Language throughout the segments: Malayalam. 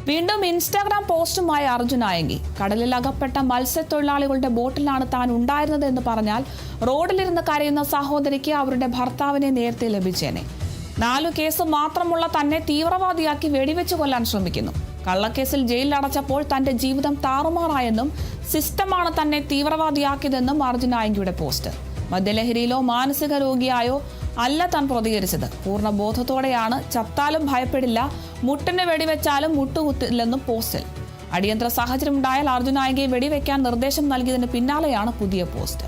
വീണ്ടും ഇൻസ്റ്റാഗ്രാം പോസ്റ്റുമായി അർജുൻ ആയങ്കി. കടലിൽ അകപ്പെട്ട മത്സ്യത്തൊഴിലാളികളുടെ ബോട്ടിലാണ് താൻ ഉണ്ടായിരുന്നത് എന്ന് പറഞ്ഞാൽ റോഡിലിരുന്ന് കരയുന്ന സഹോദരിക്ക് അവരുടെ ഭർത്താവിനെ നേരത്തെ ലഭിച്ചേനെ. 4 കേസ് മാത്രമുള്ള തന്നെ തീവ്രവാദിയാക്കി വെടിവെച്ച് കൊല്ലാൻ ശ്രമിക്കുന്നു. കള്ളക്കേസിൽ ജയിലിൽ അടച്ചപ്പോൾ തന്റെ ജീവിതം താറുമാറായെന്നും സിസ്റ്റമാണ് തന്നെ തീവ്രവാദിയാക്കിയതെന്നും അർജുൻ ആയങ്കിയുടെ പോസ്റ്റ്. മദ്യലഹരിയിലോ മാനസിക രോഗിയായോ അല്ല താൻ പ്രതികരിച്ചത്. പൂർണ്ണ ബോധത്തോടെയാണ്. ചത്താലും ഭയപ്പെടില്ല, മുട്ടിന് വെടിവെച്ചാലും മുട്ടുകുത്തില്ലെന്നും പോസ്റ്റിൽ. അടിയന്തര സാഹചര്യം ഉണ്ടായാൽ അർജുൻ ആയങ്കിയെ വെടിവെക്കാൻ നിർദ്ദേശം നൽകിയതിന് പിന്നാലെയാണ് പുതിയ പോസ്റ്റ്.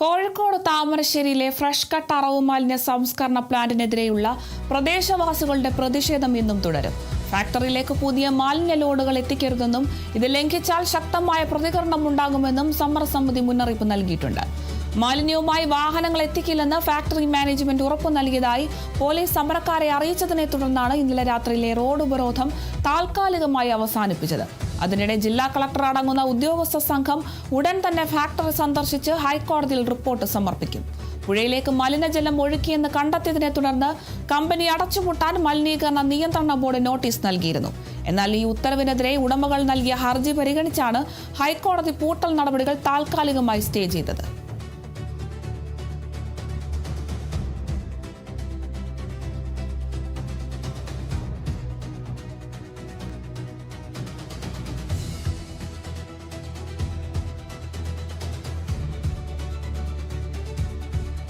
കോഴിക്കോട് താമരശ്ശേരിയിലെ ഫ്രഷ് കട്ട് അറവ് മാലിന്യ സംസ്കരണ പ്ലാന്റിനെതിരെയുള്ള പ്രദേശവാസികളുടെ പ്രതിഷേധം ഇന്നും തുടരും. ഫാക്ടറിയിലേക്ക് പുതിയ മാലിന്യ ലോഡുകൾ എത്തിക്കരുതെന്നും ഇത് ലംഘിച്ചാൽ ശക്തമായ പ്രതികരണം ഉണ്ടാകുമെന്നും സമരസമിതി മുന്നറിയിപ്പ് നൽകിയിട്ടുണ്ട്. മാലിന്യവുമായി വാഹനങ്ങൾ എത്തിക്കില്ലെന്ന് ഫാക്ടറി മാനേജ്മെന്റ് ഉറപ്പു നൽകിയതായി പോലീസ് സമരക്കാരെ അറിയിച്ചതിനെ തുടർന്നാണ് ഇന്നലെ രാത്രിയിലെ റോഡ് ഉപരോധം താൽക്കാലികമായി അവസാനിപ്പിച്ചത്. അതിനിടെ ജില്ലാ കളക്ടർ അടങ്ങുന്ന ഉദ്യോഗസ്ഥ സംഘം ഉടൻ തന്നെ ഫാക്ടറി സന്ദർശിച്ച് ഹൈക്കോടതിയിൽ റിപ്പോർട്ട് സമർപ്പിക്കും. പുഴയിലേക്ക് മലിനജലം ഒഴുക്കിയെന്ന് കണ്ടെത്തിയതിനെ തുടർന്ന് കമ്പനി അടച്ചുപൂട്ടാൻ മലിനീകരണ നിയന്ത്രണ ബോർഡ് നോട്ടീസ് നൽകിയിരുന്നു. എന്നാൽ ഈ ഉത്തരവിനെതിരെ ഉടമകൾ നൽകിയ ഹർജി പരിഗണിച്ചാണ് ഹൈക്കോടതി പൂട്ടൽ നടപടികൾ താൽക്കാലികമായി സ്റ്റേ ചെയ്തത്.